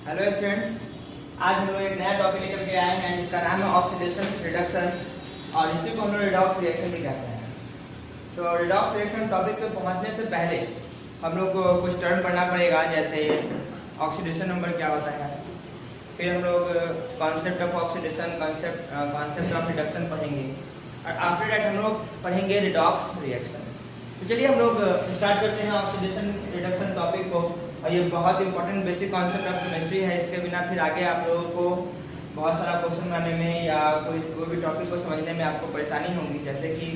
Hello students, आज हम लोग एक नया टॉपिक लेकर के आए हैं जिसका नाम है ऑक्सीडेशन रिडक्शन और इसी को हम लोग रिडॉक्स रिएक्शन भी कहते हैं। तो रिडॉक्स रिएक्शन टॉपिक पे पहुंचने से पहले हम लोग को कुछ टर्म पढ़ना पड़ेगा, जैसे ऑक्सीडेशन नंबर क्या होता है, फिर हम लोग concept of oxidation, concept of reduction पढ़ेंगे और आफ्टर दैट हम लोग पढ़ेंगे रिडॉक्स रिएक्शन। तो चलिए हम लोग स्टार्ट करते हैं ऑक्सीडेशन रिडक्शन टॉपिक को। और ये बहुत important basic concept of chemistry है। इसके बिना फिर आगे आप लोगों को बहुत सारा क्वेश्चन बनाने में या कोई भी टॉपिक को समझने में आपको परेशानी होगी। जैसे कि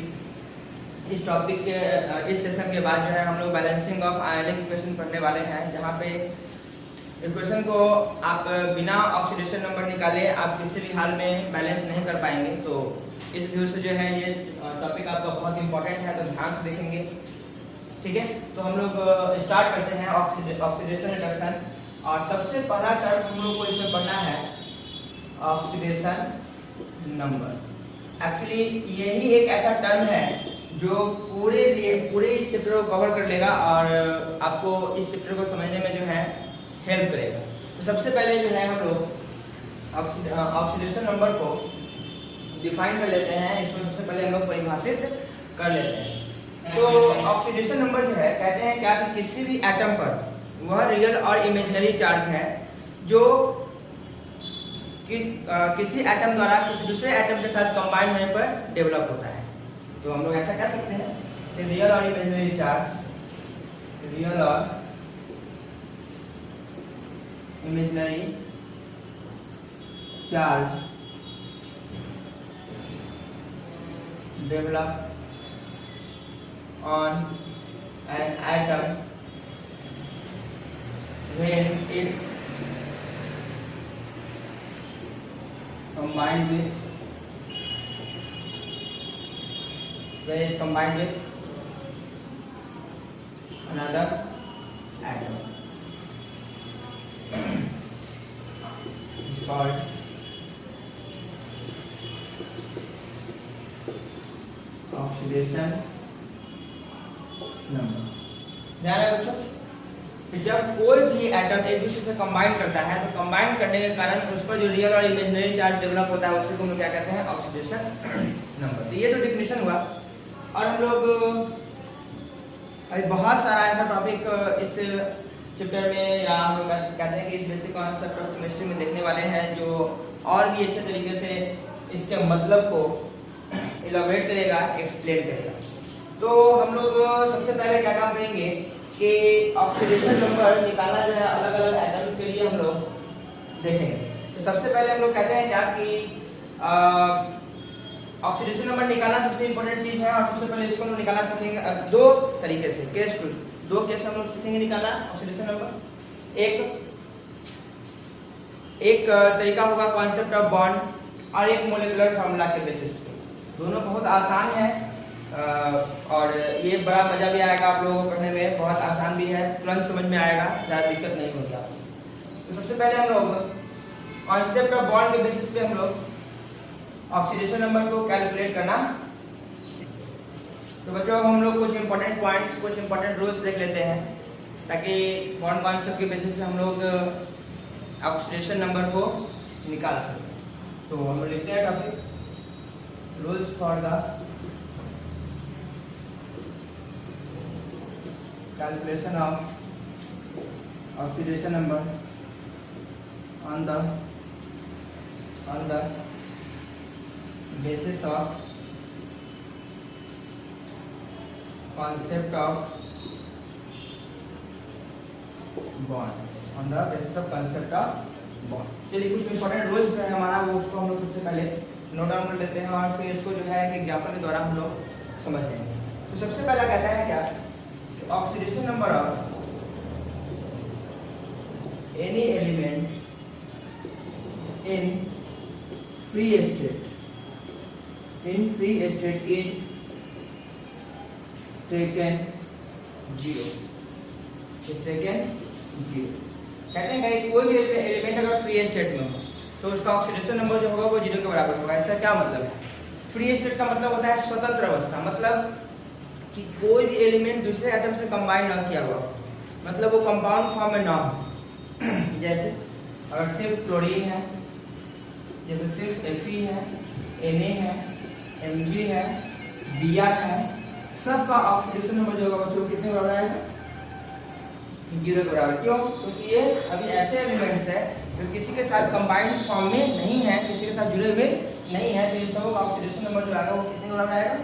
इस टॉपिक के इस सेशन के बाद जो है हम लोग बैलेंसिंग ऑफ आयनिक इक्वेशन पढ़ने वाले हैं, जहाँ पे इक्वेशन को आप बिना ऑक्सीडेशन नंबर निकाले आप किसी भी हाल में बैलेंस नहीं कर पाएंगे। तो इस व्यू से जो है ये टॉपिक आपका बहुत इंपॉर्टेंट है, तो ध्यान से देखेंगे, ठीक है। तो हम लोग स्टार्ट करते हैं ऑक्सीडेशन रिडक्शन। और सबसे पहला टर्म हम लोग को इसमें पढ़ना है ऑक्सीडेशन नंबर। एक्चुअली यही एक ऐसा टर्म है जो पूरे इस चैप्टर को कवर कर लेगा और आपको इस चैप्टर को समझने में जो है हेल्प करेगा। तो सबसे पहले जो है हम लोग ऑक्सीडेशन नंबर को डिफाइन कर लेते हैं। इसको सबसे पहले हम लोग परिभाषित कर लेते हैं। तो ऑक्सीडेशन नंबर जो है कहते हैं क्या कि किसी भी एटम पर वह रियल और इमेजिनरी चार्ज है जो किसी एटम द्वारा किसी दूसरे एटम के साथ कंबाइन होने पर डेवलप होता है। तो हम लोग ऐसा कह सकते हैं कि रियल और इमेजिनरी चार्ज, रियल और imaginary charge develop on an atom when it combined with another atom. It's called oxidation number. ध्यान है बच्चों कि जब कोई भी एटम एक दूसरे से कंबाइन करता है तो कंबाइन करने के कारण उस पर जो रियल और इमेजिनरी चार्ज डेवलप होता है उसी को हम क्या कहते हैं, ऑक्सीडेशन नंबर। तो ये तो डेफिनेशन हुआ। और हम लोग अभी बहुत सारा ऐसा टॉपिक इस चैप्टर में या हम लोग कहते हैं कि इस बेसिक कॉन्सेप्ट ऑफ केमिस्ट्री में देखने वाले हैं, जो और भी अच्छे तरीके से इसके मतलब को इलैबोरेट करेगा, एक्सप्लेन करेगा। तो हम लोग सबसे पहले क्या काम करेंगे कि ऑक्सीडेशन नंबर निकालना जो है अलग अलग एटम्स के लिए हम लोग देखेंगे। तो सबसे पहले हम लोग कहते हैं क्या कि ऑक्सीडेशन नंबर निकालना सबसे इंपॉर्टेंट चीज है। और सबसे पहले इसको हम लोग निकालना सीखेंगे दो तरीके से, दो केस हम लोग सीखेंगे निकालना ऑक्सीडेशन नंबर। एक तरीका होगा कॉन्सेप्ट ऑफ बॉन्ड और एक मोलिकुलर फार्मूला के बेसिस पे। दोनों बहुत आसान है और ये बड़ा मजा भी आएगा आप लोगों को पढ़ने में, बहुत आसान भी है, तुरंत समझ में आएगा, ज़्यादा दिक्कत नहीं होगी आपको। तो सबसे पहले हम लोग कॉन्सेप्ट ऑफ बॉन्ड के बेसिस पे हम लोग ऑक्सीडेशन नंबर को कैलकुलेट करना। तो बच्चों हम लोग कुछ इंपॉर्टेंट पॉइंट्स, कुछ इंपॉर्टेंट रूल्स देख लेते हैं ताकि बॉन्ड कॉन्सेप्ट के बेसिस पे हम लोग ऑक्सीडेशन नंबर को निकाल सकें। तो हम लोग लिखते हैं topic rules for the calculation of oxidation number on the basis of concept of bond, on the basis of concept of bond। चलिए कुछ इंपॉर्टेंट रूल्स जो है हमारा वो उसको हम लोग सबसे पहले नोट डाउन कर लेते हैं और फिर इसको जो है एक एग्जाम्पल के द्वारा हम लोग समझ लेंगे। तो सबसे पहला कहता है क्या, oxidation number of any element in free state is taken 0। कहते हैं कि कोई भी एलिमेंट अगर फ्री स्टेट में हो तो उसका ऑक्सीडेशन नंबर जो होगा वो 0 के बराबर होगा। इसका क्या मतलब है? फ्री स्टेट का मतलब होता है स्वतंत्र अवस्था, मतलब कि कोई भी एलिमेंट दूसरे एटम से कंबाइन ना किया हुआ, मतलब वो कंपाउंड फॉर्म में ना हो। जैसे अगर सिर्फ क्लोरीन है, जैसे सिर्फ Fe है, Na है, Mg है, Br है, सबका ऑक्सीडेशन नंबर जो होगा बच्चों कितने बराबर आएगा? 0 के बराबर। क्यों? क्योंकि ये अभी ऐसे एलिमेंट्स है जो किसी के साथ कंबाइंड फॉर्म में नहीं है, किसी के साथ जुड़े हुए नहीं है, तो इन सबों का ऑक्सीडेशन नंबर जो आएगा वो कितने बराबर आएगा?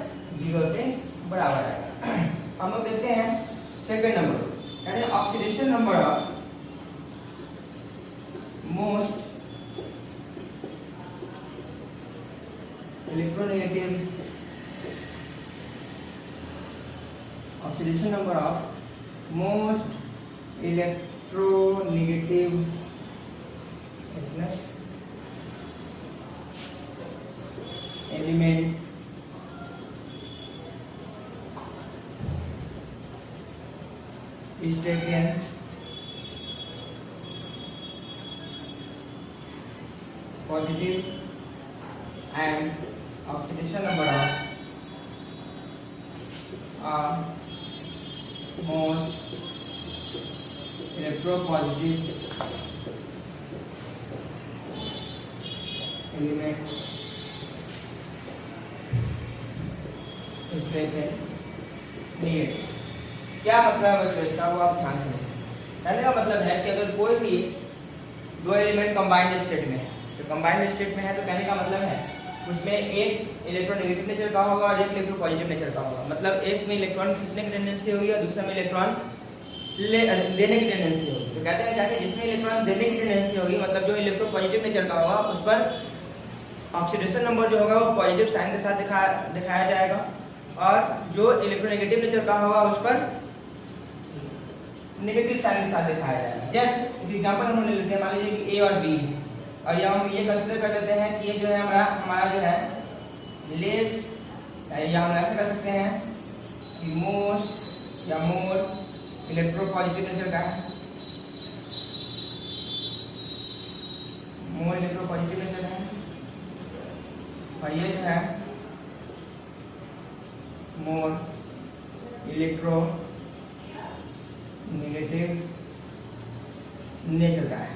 0 के बराबर आएगा। हम लोग देखते हैं सेकंड नंबर, यानी oxidation number of most electronegative, oxidation number of most electronegative element is taken positive and oxidation number of most electropositive element is taken negative। क्या मतलब है बच्चों इसका, वो आप ध्यान से समझें। कहने का मतलब है कि अगर कोई भी दो एलिमेंट कंबाइंड स्टेट में है, तो कंबाइंड स्टेट में है तो कहने का मतलब है उसमें एक इलेक्ट्रोनेगेटिव नेचर का होगा और एक इलेक्ट्रोपॉजिटिव नेचर का होगा। मतलब एक में इलेक्ट्रॉन खींचने की टेंडेंसी होगी और दूसरे में इलेक्ट्रॉन देने की टेंडेंसी होगी। तो कहते हैं जाके जिसमें इलेक्ट्रॉन देने की टेंडेंसी होगी, मतलब जो इलेक्ट्रोपॉजिटिव नेचर का होगा उस पर ऑक्सीडेशन नंबर जो होगा वो पॉजिटिव साइन के साथ दिखाया जाएगा, और जो इलेक्ट्रोनेगेटिव नेचर का होगा उस पर नेगेटिव साइन के साथ दिखाया जाएगा। जैसे एग्जांपल हम ले लेते हैं, मान लीजिए कि ए और बी है, और या हम ये कंसीडर कर लेते हैं कि ये जो है हमारा जो है लेस, या हम ऐसे कर सकते हैं कि मोस्ट या मोर इलेक्ट्रोपॉजिटिव नेचर का है, मोर इलेक्ट्रोपॉजिटिव नेचर है, और ये जो है मोर इलेक्ट्रो नेगेटिव नेचर का है।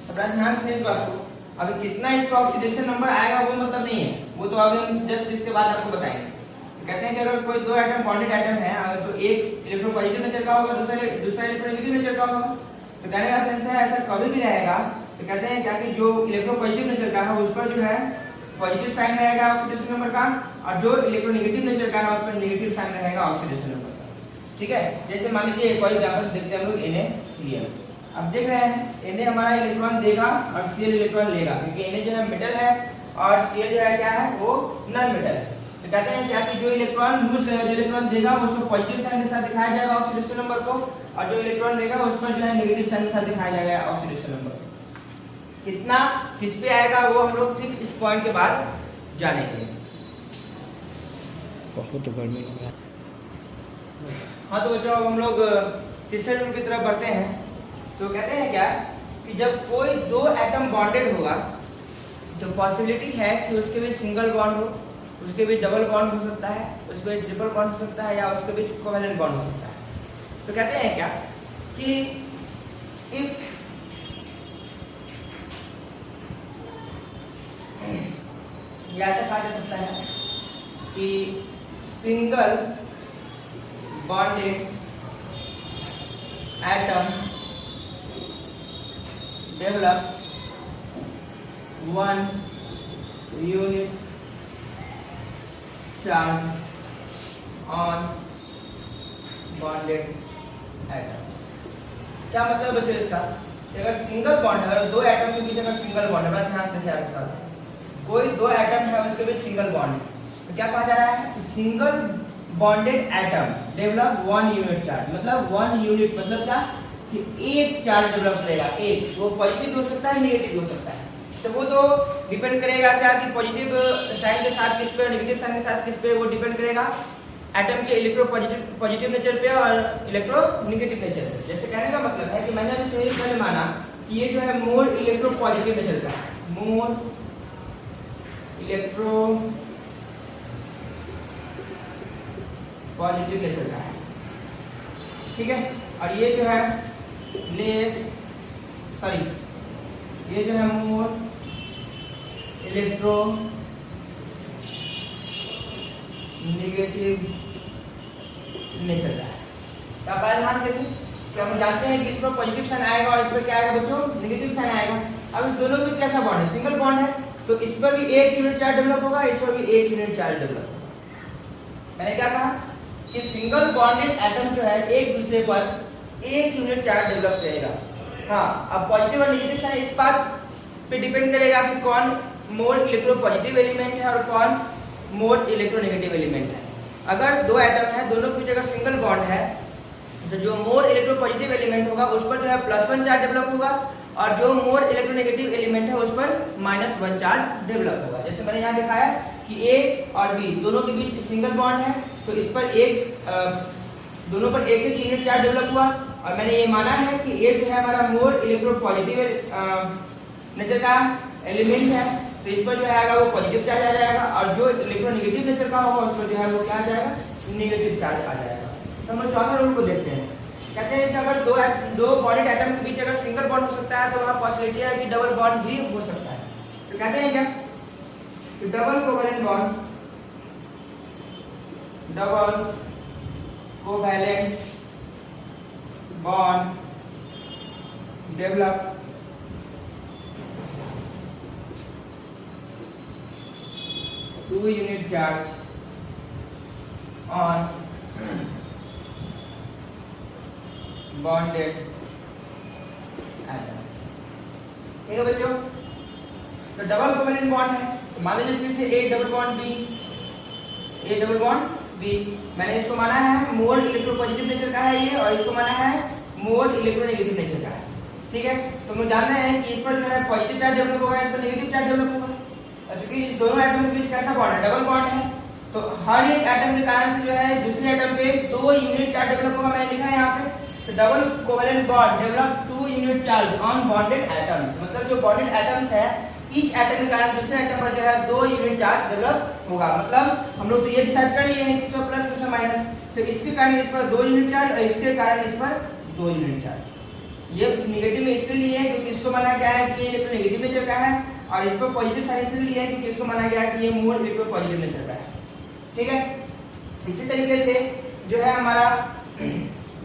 तो ध्यान से इस बात को, अभी कितना इसका ऑक्सीडेशन नंबर आएगा वो मतलब नहीं है, वो तो अभी हम जस्ट इसके बाद आपको बताएंगे। तो कहते हैं कि अगर कोई दो एटम बॉन्डेड एटम है, अगर तो एक इलेक्ट्रोपॉजिटिव नेचर का होगा, दूसरा इलेक्ट्रोनेगेटिव नेचर का होगा, तो कहने का सेंस है ऐसा कभी भी रहेगा। तो कहते हैं क्या कि जो इलेक्ट्रोपॉजिटिव नेचर का है उस पर जो है पॉजिटिव साइन रहेगा ऑक्सीडेशन नंबर का, और जो इलेक्ट्रोनेगेटिव नेचर का है उस पर नेगेटिव साइन रहेगा ऑक्सीडेशन नंबर का। ठीक है, जैसे मान लीजिए एक और एग्जांपल देखते हैं हम लोग NaCl। अब देख रहे हैं Na हमारा इलेक्ट्रॉन देगा और Cl इलेक्ट्रॉन लेगा, क्योंकि Na जो है मेटल है और Cl जो है क्या है वो नॉन मेटल है। तो कहते हैं क्या कि जो इलेक्ट्रॉन लूज रहेगा, जो इलेक्ट्रॉन देगा उसको पॉजिटिव साइन के साथ दिखाया जाएगा ऑक्सीडेशन नंबर को, और जो इलेक्ट्रॉन लेगा उस पर जो है नेगेटिव साइन के साथ दिखाया जाएगा ऑक्सीडेशन नंबर। कितना किस पे आएगा वो हम लोग ठीक इस पॉइंट के बाद जानेंगे। बहुत गर्मी है। हाँ तो बच्चों अब हम लोग तीसरे रूल की तरफ बढ़ते हैं। तो कहते हैं क्या कि जब कोई दो एटम बॉन्डेड होगा तो पॉसिबिलिटी है कि उसके बीच सिंगल बॉन्ड हो, उसके बीच डबल बॉन्ड हो सकता है, उसके बीच ट्रिपल बॉन्ड हो सकता है, या उसके बीच कोवैलेंट बॉन्ड हो सकता है। तो कहते हैं क्या कि इफ या ऐसा कहा जा सकता है कि single bonded atom develop one unit charge on bonded atom। क्या मतलब बच्चों इसका, अगर सिंगल बॉन्ड है, अगर दो एटम के बीच अगर सिंगल बॉन्ड है, बड़ा ध्यान से देखिए इसका, कोई दो एटम है उसके बीच सिंगल बॉन्ड है, तो क्या कहा जा रहा है कि single bonded atom develop one unit charge. मतलब वन यूनिट मतलब क्या कि एक चार्ज डेवलप करेगा, एक, वो पॉजिटिव हो सकता है नेगेटिव हो सकता है। तो वो तो डिपेंड करेगा क्या कि पॉजिटिव साइन के साथ किस पे और नेगेटिव साइन के साथ किस पे, वो डिपेंड करेगा एटम के इलेक्ट्रो पॉजिटिव नेचर पे और इलेक्ट्रो नेगेटिव नेचर पे। जैसे कहने का मतलब है कि मैंने अभी थोड़ी पहले माना कि ये जो है मोर इलेक्ट्रो पॉजिटिव नेचर का है, मोर इलेक्ट्रो पॉजिटिव नेचर का है, ठीक है। और ये जो है लेस, सॉरी ये जो है मोर इलेक्ट्रो नेगेटिव नेचर का है। तो आप ध्यान से देखिए कि हम जानते हैं कि इस पर पॉजिटिव साइन आएगा और इस पर क्या आएगा बच्चों, नेगेटिव साइन आएगा। अब इस दोनों के बीच कैसा बॉन्ड है, सिंगल बॉन्ड है, तो इस पर भी एक यूनिट चार्ज डेवलप होगा, इस पर भी एक यूनिट चार्ज डेवलप होगा। मैंने क्या कहा कि सिंगल बॉन्डेड एटम जो है एक दूसरे पर एक यूनिट चार्ज डेवलप करेगा। हाँ, अब पॉजिटिव और नेगेटिव साइन इस बात पे डिपेंड करेगा कि कौन मोर इलेक्ट्रो पॉजिटिव एलिमेंट है और कौन मोर इलेक्ट्रो नेगेटिव एलिमेंट है। अगर दो एटम है, दोनों के बीच अगर सिंगल बॉन्ड है, तो जो मोर इलेक्ट्रो पॉजिटिव एलिमेंट होगा उस पर जो है +1 चार्ज डेवलप होगा और जो मोर इलेक्ट्रोनेगेटिव एलिमेंट है उस पर -1 चार्ज डेवलप होगा। जैसे मैंने यहाँ दिखाया कि ए और बी दोनों के बीच सिंगल बॉन्ड है, तो इस पर दोनों पर एक एक यूनिट चार्ज डेवलप हुआ और मैंने ये माना है कि ए जो है हमारा मोर इलेक्ट्रो पॉजिटिव नेचर का एलिमेंट है, तो इस पर जो है आएगा वो पॉजिटिव चार्ज आ जाएगा और जो इलेक्ट्रोनेगेटिव नेचर का होगा उस पर जो है वो क्या आ जाएगा, नेगेटिव चार्ज आ जाएगा। तो हम चौथा रूल को देखते हैं। कहते हैं कि अगर दो बॉन्डेड एटम के बीच अगर सिंगल बॉन्ड हो सकता है तो वहाँ पॉसिबिलिटी है कि डबल बॉन्ड भी हो सकता है। तो कहते हैं क्या कि double covalent bond develop to unit charge on bonded atoms. ठीक है बच्चों, तो डबल कोवैलेंट बॉन्ड है, तो मान लीजिए फिर से ए डबल बॉन्ड बी, मैंने इसको माना है मोर इलेक्ट्रो पॉजिटिव नेचर का है ये, और इसको माना है मोर इलेक्ट्रो नेगेटिव नेचर का है। ठीक है, तो हम जान रहे हैं कि इस पर जो है पॉजिटिव चार्ज डेवलप होगा, इस पर नेगेटिव चार्ज डेवलप होगा। और चूंकि इस दोनों एटम के बीच कैसा बॉन्ड है, डबल बॉन्ड है, तो हर एक एटम के कारण से जो है दूसरे एटम पे 2 यूनिट चार्ज डेवलप होगा। मैंने लिखा है यहाँ पे, तो double covalent bond develop 2 unit charge on bonded atoms, मतलब जो बॉन्डेड एटम्स है ईच एटम के कारण दूसरे एटम पर जो है 2 यूनिट चार्ज डेवलप होगा। मतलब हम लोग तो ये डिसाइड कर लिए हैं कि इसमें प्लस इसमें माइनस, तो इसके कारण इस पर 2 यूनिट चार्ज और इसके कारण इस पर 2 यूनिट चार्ज। ये नेगेटिव में इसलिए लिए है क्योंकि इसको माना गया है कि ये इलेक्ट्रो नेगेटिव नेचर का है, और इस पर पॉजिटिव साइन इसलिए लिए है क्योंकि इसको माना गया है कि ये मोर इलेक्ट्रो पॉजिटिव नेचर का है। ठीक है, इसी तरीके से जो है हमारा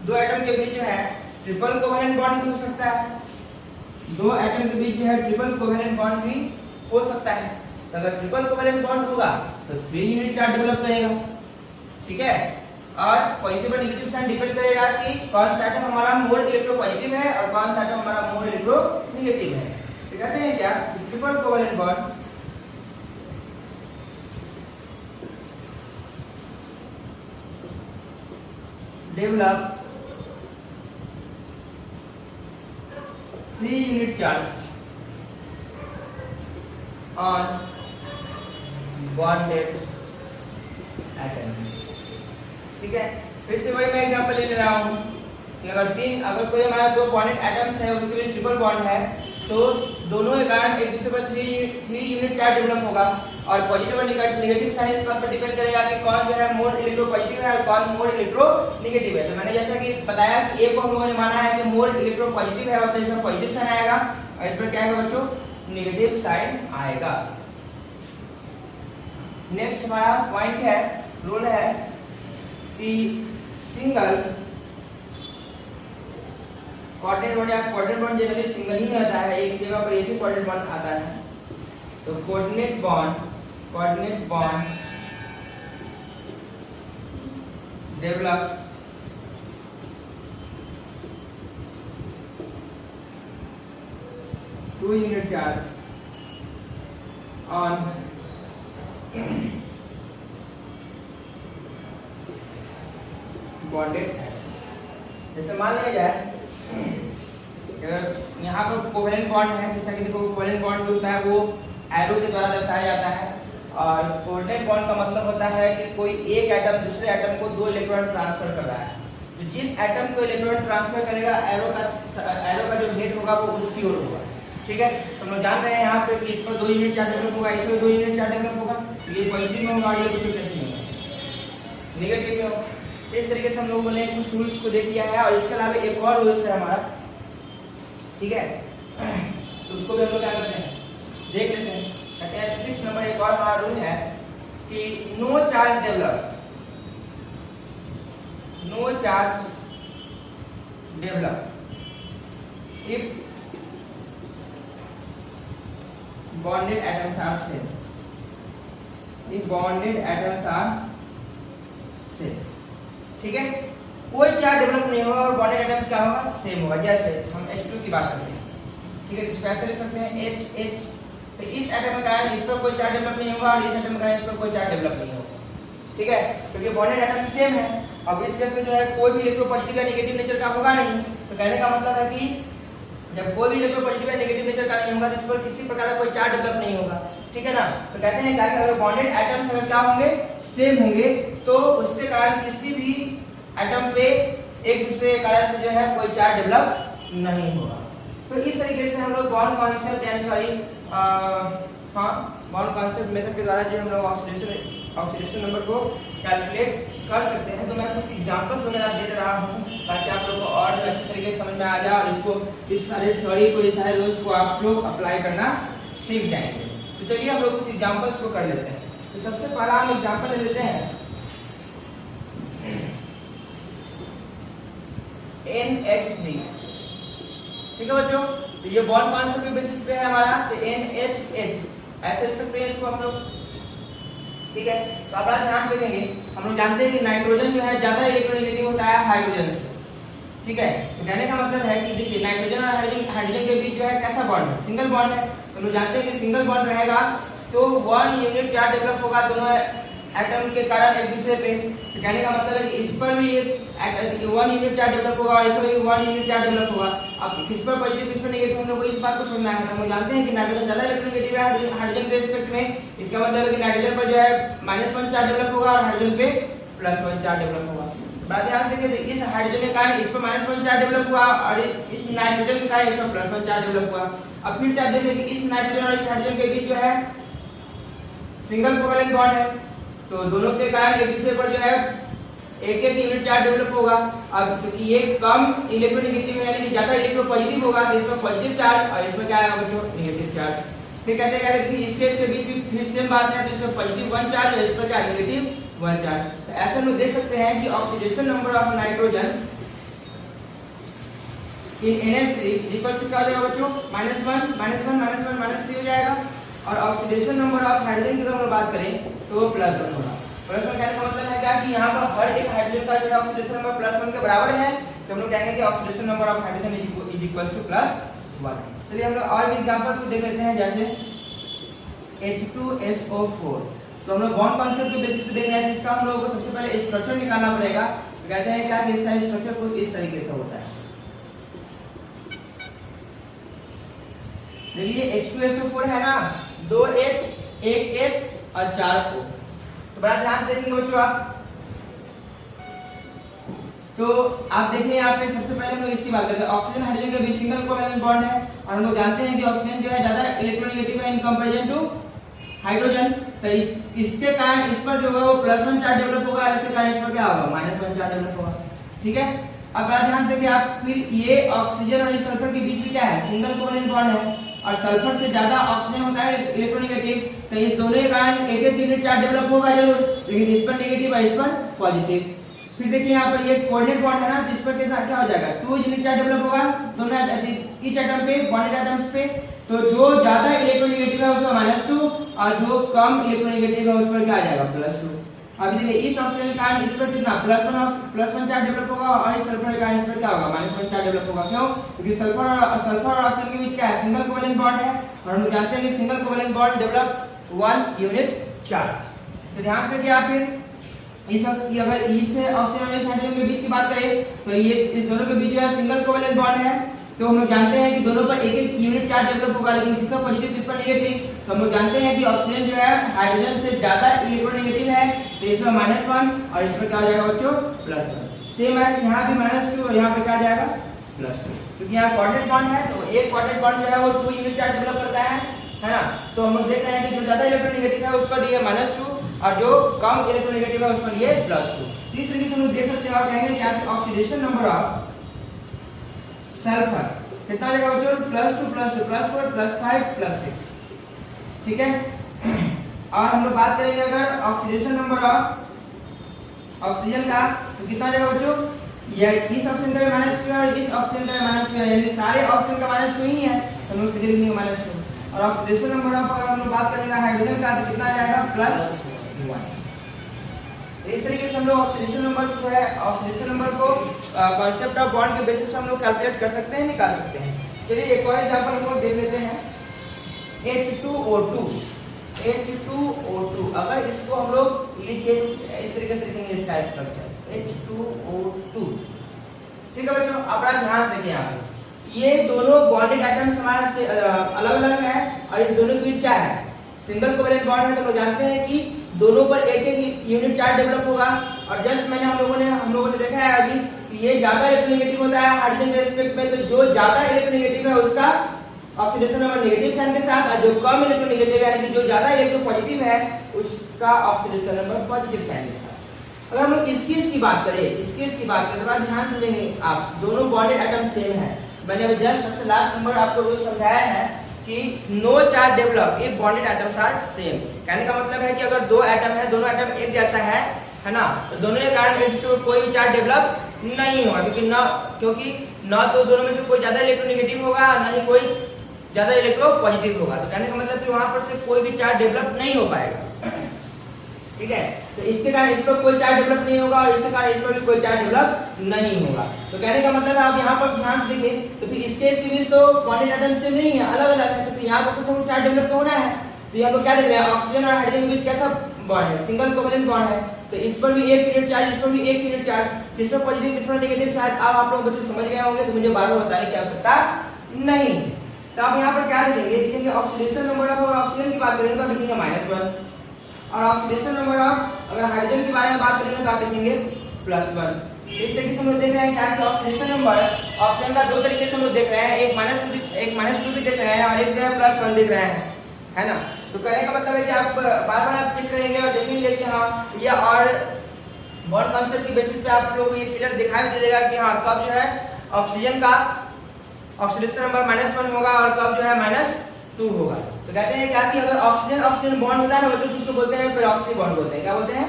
दो एटम के बीच जो है ट्रिपल कोवैलेंट बॉन्ड भी हो सकता है, दो एटम के बीच जो है ट्रिपल कोवैलेंट बॉन्ड भी हो सकता है। तो अगर ट्रिपल कोवैलेंट बॉन्ड होगा तो 3 यूनिट चार्ज डेवलप करेगा। ठीक है, और पॉजिटिव और नेगेटिव साइन डिपेंड करेगा कि कौन सा एटम हमारा मोर इलेक्ट्रो पॉजिटिव है और कौन सा एटम हमारा मोर इलेक्ट्रो नेगेटिव है। तो कहते हैं क्या, triple covalent bond develop 3 unit charge on bonded atoms। ठीक है, फिर से वही मैं एग्जांपल ले रहा हूँ कि अगर कोई हमारा 2 बॉन्डेड एटम्स है उसके लिए ट्रिपल बॉन्ड है, तो दोनों के कारण एक दूसरे पर 3 यूनिट चार्ज डेवलप होगा और पॉजिटिव और नेगेटिव साइन इस बात पर डिपेंड करेगा कि कौन जो है मोर इलेक्ट्रो पॉजिटिव है और कौन मोर इलेक्ट्रो नेगेटिव है। तो मैंने जैसा कि बताया कि ए को हम लोगों ने माना है कि मोर इलेक्ट्रो पॉजिटिव है, तो इसमें पॉजिटिव साइन आएगा और इस पर क्या आएगा बच्चों, नेगेटिव साइन आएगा। नेक्स्ट हमारा पॉइंट है, रूल है कि सिंगल क्वाड्रेंट बॉन्ड या क्वाड्रेंट बॉन्ड जनरली सिंगल ही आता है, एक जगह पर एक ही क्वाड्रेंट बॉन्ड आता है। तो coordinate bond develop to unit charge on bonded. जैसे मान लिया जाए अगर यहाँ पर कोवैलेंट बॉन्ड है, जैसा कि देखो कोवैलेंट बॉन्ड जो होता है वो एरो के द्वारा दर्शाया जाता है, और कोऑर्डिनेट बॉन्ड का मतलब होता है कि कोई एक एटम दूसरे एटम को 2 इलेक्ट्रॉन ट्रांसफर कर रहा है। तो जिस एटम को इलेक्ट्रॉन ट्रांसफर करेगा एरो का जो हेड होगा वो उसकी ओर होगा। ठीक है, तो हम लोग जान रहे हैं यहाँ पे कि इस पर 2 यूनिट चार्ज डेवलप होगा, इस पर 2 यूनिट चार्ज डेवलप होगा, ये पॉजिटिव में होगा, ये कैसे में होगा, नेगेटिव में होगा। इस तरीके से हम लोगों ने कुछ रूल्स को देख लिया है, और इसके अलावा एक और रूल्स है हमारा। ठीक है, तो उसको भी हम लोग क्या करते हैं देख लेते हैं। कहते हैं 6 नंबर एक और हमारा रूल है कि no charge develop if bonded atoms are same, ठीक है। कोई चार्ज डेवलप नहीं होगा और बॉन्डेड एटम क्या होगा सेम होगा। जैसे हम H2 की बात करते हैं, ठीक है, इसको ऐसे लिख सकते हैं H, तो इस एटम का कारण इस पर कोई चार्ज डेवलप नहीं होगा और इस एटम का कारण इस पर कोई चार्ज डेवलप नहीं होगा, ठीक है, क्योंकि बॉन्डेड एटम सेम है। अब इस केस में जो है कोई भी इलेक्ट्रोपॉजिटिव या नेगेटिव नेचर का होगा नहीं, तो कहने का मतलब है कि जब कोई भी इलेक्ट्रोपॉजिटिव या नेगेटिव नेचर का नहीं होगा तो इस पर किसी प्रकार का कोई चार्ज डेवलप नहीं होगा, ठीक है ना। तो कहते हैं कि अगर बॉन्डेड एटम्स अगर क्या होंगे सेम होंगे तो उसके कारण किसी भी एटम पे एक दूसरे के कारण से जो है कोई चार्ज डेवलप नहीं होगा। तो इस तरीके से हम लोग bond concept bond concept method के द्वारा जो हम लोग ऑक्सीडेशन नंबर को कैलकुलेट कर सकते हैं। तो मैं कुछ एग्जांपल्स वगैरह दे रहा हूं ताकि आप लोगों को और अच्छी तरीके से समझ में आ जाए और इसको इस सारे थ्योरी को इस सारे रूल्स को आप लोग अप्लाई करना सीख जाएंगे। तो चलिए हम लोग कुछ एग्जांपल्स को कर लेते हैं। तो सबसे पहला हम एग्जांपल ले लेते हैं NH3, ठीक है बच्चों। तो ये बॉन्ड कॉन्सेप्ट के बेसिस पे है हमारा, तो NHH ऐसे लिख सकते हैं इसको हम लोग, ठीक है। तो आप ध्यान से देखेंगे, हम लोग जानते हैं कि नाइट्रोजन जो है ज्यादा इलेक्ट्रोनेगेटिव होता है हाइड्रोजन से, ठीक है। तो कहने का मतलब है कि देखिए नाइट्रोजन और हाइड्रोजन के बीच जो है कैसा बॉन्ड है, सिंगल बॉन्ड है। तो हम लोग जानते हैं कि सिंगल बॉन्ड रहेगा तो 1 यूनिट चार्ज डेवलप होगा दोनों एटम के कारण एक दूसरे पे। तो कहने का मतलब है कि इस पर भी 1 यूनिट चार्ज डेवलप होगा और इस पर भी 1 यूनिट चार्ज डेवलप होगा। अब किस पर पॉजिटिव किस पर नेगेटिव हम लोग को इस बात को समझना है। हम लोग जानते हैं कि नाइट्रोजन ज्यादा इलेक्ट्रोनेगेटिव है हाइड्रोजन के रिस्पेक्ट में, इसका मतलब है कि नाइट्रोजन पर जो है -1 चार्ज डेवलप होगा और हाइड्रोजन पे +1 चार्ज डेवलप होगा। बात ध्यान से देखिए, इस हाइड्रोजन के कारण इस पर -1 चार्ज डेवलप हुआ और इस नाइट्रोजन के कारण इस पर +1 चार्ज डेवलप हुआ। अब फिर से आप देखिए कि इस नाइट्रोजन और इस हाइड्रोजन के बीच जो है सिंगल कोवेलेंट बॉन्ड है, तो दोनों के कारण एक दूसरे पर जो है एक यूनिट चार्ज डेवलप होगा। अब क्योंकि ये कम इलेक्ट्रोनेगेटिव है यानी कि ज्यादा इलेक्ट्रोपॉजिटिव होगा तो इसमें पॉजिटिव चार्ज और इसमें क्या आएगा बच्चों नेगेटिव चार्ज। फिर कहते हैं कि इस केस के बीच भी फिर सेम बात है, तो इसमें +1 चार्ज और इस पर क्या -1 चार्ज। तो ऐसे हम लोग देख सकते हैं कि oxidation number of nitrogen in NH3 equal to क्या हो जाएगा बच्चों -1 हो जाएगा। और ऑक्सीडेशन नंबर ऑफ हाइड्रोजन की अगर हम बात करें तो वो +1 होगा। +1 कहने का मतलब है क्या कि यहाँ पर हर एक हाइड्रोजन का जो है ऑक्सीडेशन नंबर +1 के बराबर है, तो हम लोग कहेंगे कि oxidation number of hydrogen is equal to +1। चलिए हम लोग और भी एग्जांपल्स को देख लेते हैं, जैसे H2SO4। तो हम लोग बॉन्ड कॉन्सेप्ट के बेसिस पे देख रहे हैं, इसका हम लोगों को सबसे पहले स्ट्रक्चर निकालना पड़ेगा। तो कहते हैं क्या कि इसका स्ट्रक्चर कुछ इस तरीके से होता है। देखिए H2SO4 है ना, 2 H 1 S और 4 O। तो बड़ा ध्यान से देखेंगे बच्चों आप, तो आप देखिए यहाँ पे सबसे पहले हम लोग इसकी बात करते हैं। ऑक्सीजन हाइड्रोजन के बीच सिंगल कोवेलेंट बॉन्ड है और हम लोग जानते हैं कि ऑक्सीजन जो है ज्यादा इलेक्ट्रोनेगेटिव है इन कंपैरिजन टू हाइड्रोजन। तो इसके कारण इस पर जो होगा वो +1 चार्ज डेवलप होगा और इसके कारण इस पर क्या होगा -1 चार्ज डेवलप होगा, ठीक है। अब बड़ा ध्यान से देखिए आप, फिर ये ऑक्सीजन और इस सल्फर के बीच में क्या है सिंगल कोवेलेंट बॉन्ड है और सल्फर से ज्यादा ऑक्सीजन होता है इलेक्ट्रोनेगेटिव, तो इस दोनों के कारण एक यूनिट चार्ज डेवलप होगा जरूर, लेकिन इस पर नेगेटिव और इस पर पॉजिटिव। फिर देखिए यहाँ पर ये कोऑर्डिनेट बॉन्ड है ना, तो इस पर क्या हो जाएगा 2 यूनिट चार्ज डेवलप होगा दोनों ईच एटम पे बॉन्डेड एटम्स पे। तो जो ज्यादा इलेक्ट्रोनेगेटिव है उसका -2 और जो कम इलेक्ट्रोनेगेटिव है उस पर क्या आ जाएगा +2। अभी देखिए इस ऑक्सीजन के कारण इस पर कितना +1 चार्ज डेवलप होगा और इस सल्फर के कारण इस पर क्या होगा -1 चार्ज डेवलप होगा। क्यों? क्योंकि सल्फर और ऑक्सीजन के बीच क्या है सिंगल कोवेलेंट बॉन्ड है और हम जानते हैं कि single covalent bond develop 1 unit charge. तो ध्यान से देखिए आप फिर इस अगर इस ऑक्सीजन और हाइड्रोजन के बीच की बात करें तो ये इस दोनों के बीच जो है सिंगल कोवेलेंट बॉन्ड है, तो हम लोग जानते हैं कि दोनों पर एक यूनिट चार्ज डेवलप होगा, लेकिन किसका पॉजिटिव किसका नेगेटिव। तो हम लोग जानते हैं कि ऑक्सीजन जो है हाइड्रोजन से ज्यादा इलेक्ट्रोनेगेटिव है, तो इसमें -1 और इसमें क्या हो जाएगा बच्चों +1। सेम है यहाँ भी -2 और यहाँ पे क्या आ जाएगा +2, क्योंकि यहाँ कोऑर्डिनेट बॉन्ड है तो एक कोऑर्डिनेट बॉन्ड जो है वो 2 यूनिट चार्ज डेवलप करता है ना। तो हम लोग देख रहे हैं कि जो ज्यादा इलेक्ट्रोनेगेटिव है उस पर ये -2 और जो कम इलेक्ट्रोनेगेटिव है उस पर ये +2। इस तरीके से हम लोग देख सकते हैं और कहेंगे कि ऑक्सीडेशन नंबर ऑफ सल्फर, कितना आ जाएगा बच्चों, +2 +2 +4 +5 +6, ठीक है। और हम लोग बात करेंगे अगर ऑक्सीडेशन नंबर ऑफ ऑक्सीजन का, तो कितना आ जाएगा बच्चों, ये इस ऑक्सीजन का -2 और इस ऑक्सीजन का -2 है, यानी सारे ऑक्सीजन का -2 ही है, तो हम लोग सीधे लिखेंगे -2। और ऑक्सीडेशन नंबर ऑफ अगर हम लोग बात करेंगे हाइड्रोजन का, तो कितना आ जाएगा, +1। इस तरीके से हम लोग ऑक्सीडेशन नंबर जो है, ऑक्सीडेशन नंबर को कांसेप्ट ऑफ बॉन्ड के बेसिस पे हम लोग कैलकुलेट कर सकते हैं, निकाल सकते हैं। चलिए एक और एग्जांपल हम लोग देख लेते हैं, H2O2। H2O2 अगर इसको हम लोग लिखे इस तरीके से लिखेंगे इसका स्ट्रक्चर H2O2, ठीक है बच्चों। अब आप ध्यान से देखिए, यहाँ पे ये दोनों बॉन्डेड एटम्स हमारे से अलग अलग है, और इस दोनों के बीच क्या है, सिंगल कोवेलेंट बॉन्ड है। तो लोग जानते हैं कि दोनों पर एक एक यूनिट चार्ज डेवलप होगा, और जस्ट मैंने हम लोगों ने देखा है अभी कि ये ज्यादा इलेक्ट्रोनेगेटिव होता है हाइड्रोजन के रिस्पेक्ट में, तो जो ज्यादा इलेक्ट्रोनेगेटिव है उसका ऑक्सीडेशन नंबर नेगेटिव साइन के साथ, और जो कम इलेक्ट्रोनेगेटिव है यानी कि जो ज्यादा इलेक्ट्रोपॉजिटिव है उसका ऑक्सीडेशन नंबर पॉजिटिव साइन के साथ। अगर हम लोग इस केस की बात करें तो ध्यान समझेंगे आप, दोनों बॉन्डेड एटम सेम है। मैंने अभी जस्ट सबसे लास्ट नंबर आपको रोज समझाया है कि no charge develop if bonded atoms are same. कहने का मतलब है कि अगर दो एटम है, दोनों एटम एक जैसा है ना, तो दोनों के कारण एक दूसरे को कोई भी चार्ज डेवलप नहीं होगा, क्योंकि ना तो दोनों में से कोई ज्यादा इलेक्ट्रोनेगेटिव होगा, ना ही कोई ज्यादा इलेक्ट्रोपॉजिटिव होगा। तो कहने का मतलब कि वहां पर से कोई भी चार्ज डेवलप नहीं हो पाएगा, ठीक है। तो इसके कारण इस पर कोई चार्ज डेवलप नहीं होगा, और इसके कारण इस पर भी कोई चार्ज डेवलप नहीं होगा। तो कहने का मतलब है आप यहाँ पर ध्यान से देखिए, तो फिर इस केस के बीच तो बॉन्डेड एटम सेम नहीं है, अलग अलग है, तो फिर यहाँ पर कुछ चार्ज डेवलप तो होना है। तो यहाँ पर क्या देख रहे हैं, ऑक्सीजन और हाइड्रोजन के बीच कैसा बॉन्ड है, सिंगल कोवेलेंट बॉन्ड है। तो इस पर भी एक यूनिट चार्ज, इस पर भी एक यूनिट चार्ज, किसमें पॉजिटिव किसमें नेगेटिव, शायद अब आप लोग बच्चे समझ गए होंगे, तो मुझे बार-बार बताने की आवश्यकता नहीं। तो आप यहाँ पर क्या लिखेंगे ऑक्सीडेशन नंबर ऑफ, ऑक्सीजन की बात करेंगे तो आप लिखेंगे -1, और ऑक्सीडेशन नंबर ऑफ अगर हाइड्रोजन के बारे में बात करेंगे तो आप लिखेंगे +1। इस तरीके से हम लोग देख रहे हैं क्या कि ऑक्सीडेशन नंबर ऑक्सीजन का दो तरीके से हम लोग देख रहे हैं, एक -2 भी देख रहे हैं, और एक जो है +1 देख रहे हैं, है ना। तो कहने का मतलब है कि आप बार-बार आप चेक करेंगे और देखेंगे कि हाँ ये, और बॉन्ड कांसेप्ट की बेसिस पे आप लोग ये क्लियर दिखाई भी देगा कि हाँ कब जो है ऑक्सीजन का ऑक्सीडेशन नंबर -1 होगा और कब जो है -2 होगा। तो कहते हैं क्या कि अगर ऑक्सीजन बॉन्ड होता है ना, तो उसको बोलते हैं पेरोक्सी बॉन्ड बोलते हैं, क्या बोलते हैं,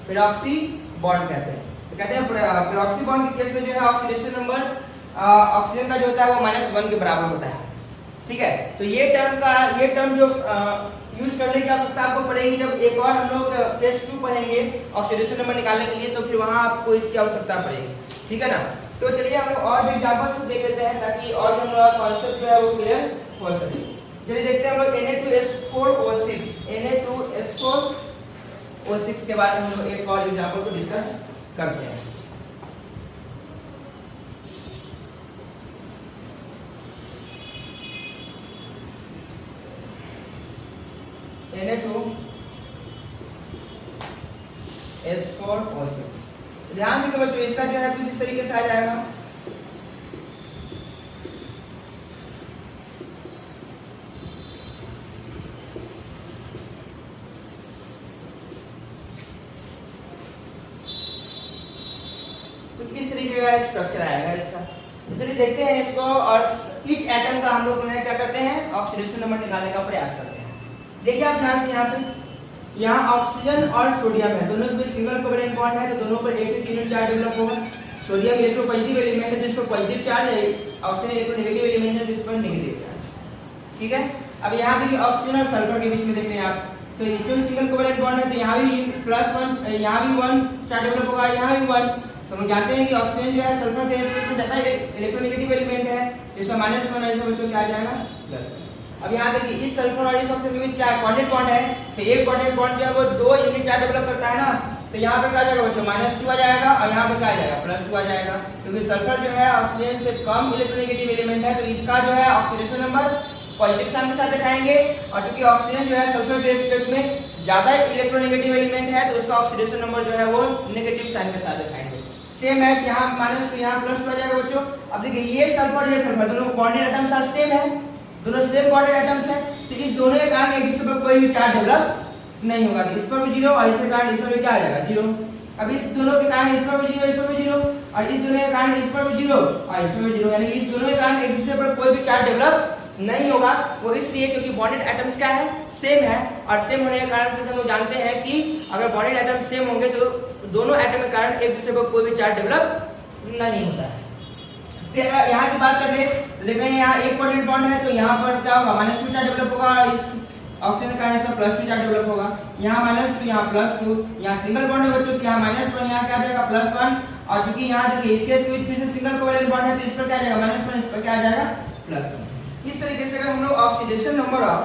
पेरोक्सी बॉन्ड कहते हैं। तो कहते हैं पेरोक्सी बॉन्ड के केस में जो है ऑक्सीडेशन नंबर ऑक्सीजन का जो होता है वो -1 के बराबर होता है, ठीक है। तो ये टर्म जो यूज करने की आवश्यकता आपको पड़ेगी जब एक और हम लोग केस 2 पढ़ेंगे ऑक्सीडेशन नंबर निकालने के लिए, तो फिर वहां आपको इसकी आवश्यकता पड़ेगी, ठीक है ना। तो चलिए हम लोग और भी एग्जांपल्स देख लेते हैं ताकि और भी हमारा कांसेप्ट जो है वो क्लियर हो सके। चलिए देखते हैं हम लोग Na2S4O6 के बारे में हम लोग एक और एग्जांपल को डिस्कस करते हैं। Na2S4O6 ध्यान दीजिए बच्चों, इसका जो है कुछ इस तरीके से आ जाएगा। कुछ इस तरीके का स्ट्रक्चर आएगा इसका। चलिए देखते हैं इसको, और ईच एटम का हम लोग क्या करते हैं, ऑक्सीडेशन नंबर निकालने का प्रयास करते हैं। देखिए आप ध्यान से, यहाँ ऑक्सीजन और सोडियम है, दोनों के बीच सिंगल कोवेलेंट बॉन्ड है, तो दोनों पर एक एक यूनिट चार्ज डेवलप होगा। सोडियम इलेक्ट्रोपॉजिटिव एलिमेंट है, जिस पर पॉजिटिव चार्ज है, ऑक्सीजन इलेक्ट्रोनेगेटिव एलिमेंट है, जिस पर नेगेटिव चार्ज, ठीक है। अब यहाँ देखिए ऑक्सीजन और सल्फर के बीच में देख रहे हैं आप, तो इसमें सिंगल कोवेलेंट बॉन्ड है, तो यहाँ भी +1, यहाँ भी 1 चार्ज डेवलप होगा, यहाँ भी 1। तो हम जानते हैं कि ऑक्सीजन जो है सल्फर के रिस्पेक्ट में ज्यादा इलेक्ट्रोनेगेटिव एलिमेंट है, जैसे -1 है, इसमें बच्चों क्या आ जाएगा +1। अब यहाँ देखिए इस सल्फर और इस ऑक्सीजन के बीच क्या है, कोऑर्डिनेट बॉन्ड है, तो एक कोऑर्डिनेट बॉन्ड जो है वो 2 यूनिट चार्ज डेवलप करता है ना, तो यहाँ पर क्या आ जाएगा बच्चों -2 आ जाएगा, और यहाँ पर क्या आ जाएगा +2 आ जाएगा, क्योंकि सल्फर जो है ऑक्सीजन से कम इलेक्ट्रोनेगेटिव एलिमेंट है, तो इसका जो है ऑक्सीडेशन नंबर पॉजिटिव साइन के साथ दिखाएंगे, और क्योंकि ऑक्सीजन जो है सल्फर के रिस्पेक्ट में ज्यादा इलेक्ट्रोनेगेटिव एलिमेंट है, तो उसका ऑक्सीडेशन नंबर जो है वो नेगेटिव साइन के साथ दिखाएंगे। सेम है, यहाँ -2 यहाँ +2 आ जाएगा बच्चों। अब देखिए ये सल्फर दोनों बॉन्डेड एटम्स आर सेम है, दोनों सेम बॉन्डेड एटम्स हैं, तो इस दोनों के कारण एक दूसरे पर कोई भी चार्ज डेवलप नहीं होगा, तो इस पर भी 0 और इसके कारण इस पर भी क्या आ जाएगा 0, अब इस दोनों के कारण इस पर भी 0, इस पर भी 0 और इस दोनों के कारण इस पर भी 0 और इस पर भी 0, यानी इस दोनों के कारण एक दूसरे पर कोई भी चार्ज डेवलप नहीं होगा। वो इसलिए क्योंकि बॉन्डेड एटम्स क्या है, सेम है, और सेम होने के कारण से हम लोग जानते हैं कि अगर बॉन्डेड एटम सेम होंगे तो दोनों एटम के कारण एक दूसरे पर कोई भी चार्ज डेवलप नहीं होता है। फिर यहाँ की बात कर ले तो देख रहे हैं यहाँ एक कोवेलेंट बॉन्ड है तो यहाँ पर क्या होगा, -2 चार्ज डेवलप होगा, इस ऑक्सीजन के कारण इसका +2 चार्ज डेवलप होगा, यहाँ -2 यहाँ +2, यहाँ सिंगल बॉन्ड है बच्चों, यहाँ -1 यहाँ क्या आ जाएगा +1, और चूंकि यहाँ देखिए इसके बीच में सिंगल कोवेलेंट बॉन्ड है तो इस पर क्या आ जाएगा -1, इस पर क्या आ जाएगा +1। इस तरीके से अगर हम लोग ऑक्सीडेशन नंबर ऑफ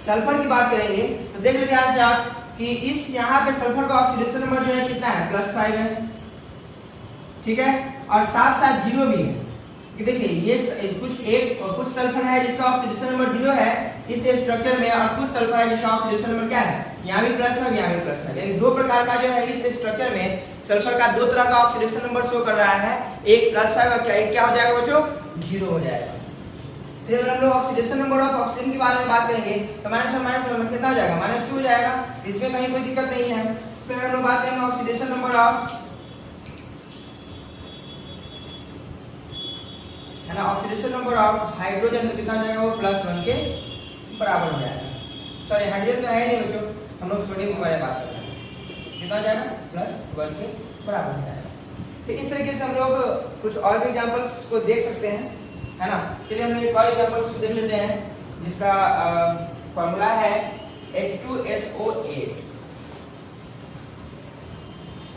सल्फर की बात करेंगे तो देख लीजिए यहाँ से आप कि इस यहाँ पे सल्फर का ऑक्सीडेशन नंबर जो है कितना है, +5 है, ठीक है, और साथ साथ 0 भी है कि देखिए ये कुछ सल्फर है जिसका ऑक्सीडेशन नंबर 0 है इस स्ट्रक्चर में, और कुछ सल्फर है जिसका ऑक्सीडेशन नंबर क्या है, यहाँ भी +5 यहाँ भी +5, यानी दो प्रकार का जो है इस स्ट्रक्चर में सल्फर का दो तरह का ऑक्सीडेशन नंबर शो कर रहा है, एक +5 और क्या हो जाएगा बच्चों, 0 हो जाएगा। फिर अगर हम लोग ऑक्सीडेशन नंबर ऑफ ऑक्सीजन के बारे में बात करेंगे तो -1 कितना हो जाएगा, -2 हो जाएगा, इसमें कहीं कोई दिक्कत नहीं है। फिर हम लोग बात करेंगे ऑक्सीडेशन नंबर ऑफ, है ना, ऑक्सीडेशन नंबर ऑफ हाइड्रोजन तो कितना हो जाएगा, वो +1 के बराबर हो जाएगा। सॉरी हाइड्रोजन तो है नहीं बच्चों, हम लोग सोडियम के बारे में बात कर रहे हैं, कितना हो जाएगा, +1 के बराबर हो जाएगा। तो इस तरीके से हम लोग कुछ और भी एग्जांपल्स को देख सकते हैं, है ना। चलिए हम एक और एग्जांपल देख लेते हैं जिसका फॉर्मूला है H2SO8,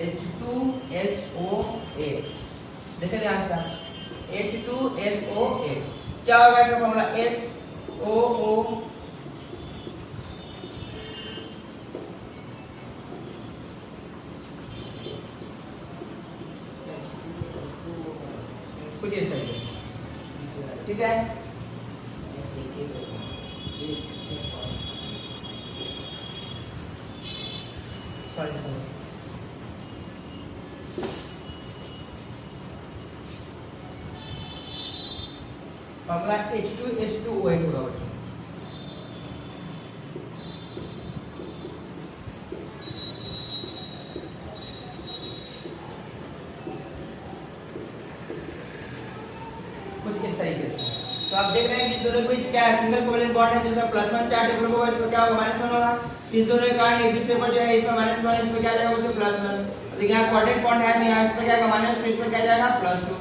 H2SO8, देखिए ध्यान से H2SO8 क्या होगा इसका फॉर्मूला, SOO कुछ इस तरीके से, ठीक है। फॉर्मूला H2S2O8 होगा बच्चों। कुछ इस तरीके से, तो आप देख रहे हैं कि दोनों के बीच क्या है, सिंगल कोवेलेंट बॉन्ड है जिसका +1 चार्ज डेवलप होगा, इसका क्या होगा, -1 होगा। इस दोनों के कारण एक दूसरे पर जो है इसमें -1, इसमें क्या जाएगा बच्चों, +1। देखिए यहाँ क्वाड्रेंट बॉन्ड है तो यहाँ इस पर क्या आएगा -2, इस पर क्या जाएगा +2,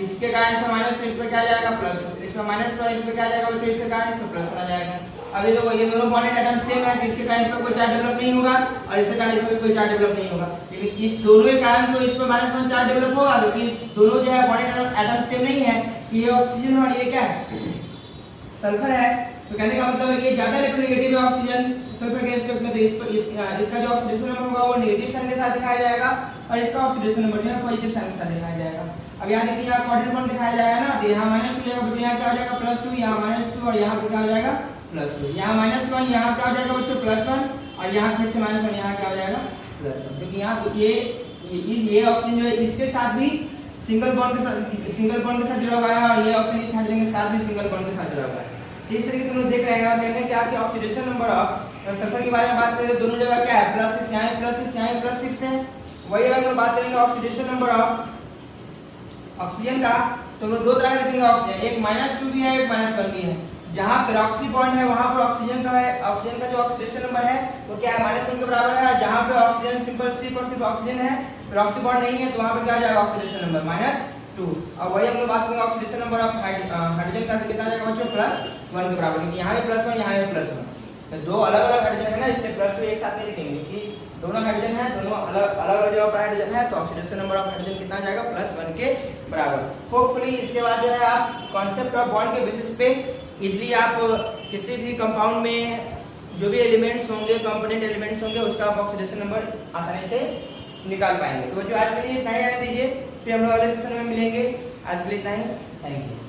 इसके कारण इसमें -2, इस पर क्या जाएगा +2, इसमें -1, इस पर क्या जाएगा बच्चों, इसके कारण इसमें +1 आ जाएगा। अब ये देखो ये दोनों बॉन्डेड एटम सेम है, इसके कारण इस पर कोई चार्ज डेवलप नहीं होगा और इसके कारण इस पर कोई चार्ज डेवलप नहीं होगा, लेकिन इस दोनों के कारण तो इस पर -1 चार्ज डेवलप होगा, क्योंकि दोनों जो है बॉन्डेड एटम सेम नहीं है, ये ऑक्सीजन और ये क्या है, सल्फर है। तो कहने का मतलब है कि ज्यादा इलेक्ट्रोनेगेटिव है ऑक्सीजन सल्फर के रिस्पेक्ट में, तो इसका जो ऑक्सीडेशन नंबर होगा वो नेगेटिव साइन के साथ दिखाया जाएगा और इसका ऑक्सीडेशन नंबर जो है पॉजिटिव साइन के साथ दिखाया जाएगा। अब यहाँ देखिए यहाँ क्वाड्रेंट बॉन्ड दिखाया जाएगा ना, तो यहाँ -2 जाएगा बच्चों, यहाँ क्या हो जाएगा +2, यहाँ -2 और यहाँ पर क्या हो जाएगा +2, यहाँ -1 यहाँ क्या हो जाएगा बच्चों +1 और यहाँ फिर से -1 यहाँ क्या हो जाएगा +1, क्योंकि यहाँ ये ऑक्सीजन जो है इसके साथ भी सिंगल बॉन्ड के साथ जुड़ा हुआ है और ये ऑक्सीजन इस हाइड्रोजन के साथ भी सिंगल बॉन्ड के साथ जुड़ा हुआ है। इस तरीके से हम लोग देख रहे हैं और कहते हैं कि आपके ऑक्सीडेशन नंबर ऑफ सल्फर के बारे में बात करें तो दोनों जगह क्या है, +6 यहाँ +6 यहाँ +6 है। वही अगर हम बात करेंगे ऑक्सीडेशन नंबर ऑफ ऑक्सीजन का तो हम लोग दो तरह का देखेंगे ऑक्सीजन, एक -2 भी है एक -1 भी है। जहां पेरोक्सी बॉन्ड है वहां पर ऑक्सीजन का जो ऑक्सीडेशन नंबर है वो क्या है, -1 के बराबर है। जहां पे ऑक्सीजन सिर्फ ऑक्सीजन है, पेरोक्सी बॉन्ड नहीं है, तो वहां पर क्या जाएगा ऑक्सीडेशन नंबर -2। और वही हम लोग बात करेंगे ऑक्सीडेशन नंबर ऑफ हाइड्रोजन का, कितना जाएगा बच्चों +1 के बराबर, क्योंकि यहाँ भी +1 यहाँ भी +1, तो दो अलग-अलग हाइड्रोजन है ना, इससे +2 एक साथ नहीं लिखेंगे कि दोनों हाइड्रोजन है, दोनों अलग-अलग जगह पर हाइड्रोजन है, तो ऑक्सीडेशन नंबर ऑफ हाइड्रोजन कितना जाएगा +1 के बराबर। होपफुली इसके बाद जो है आप कॉन्सेप्ट ऑफ बॉन्ड के बेसिस पे इजीली आप किसी भी कंपाउंड में जो भी एलिमेंट्स होंगे, कंपोनेंट एलिमेंट्स होंगे, उसका आप ऑक्सीडेशन नंबर आसानी से निकाल पाएंगे। तो जो आज के लिए इतना ही रहने दीजिए, फिर हम लोग अगले सेशन में मिलेंगे। आज के लिए इतना ही, थैंक यू।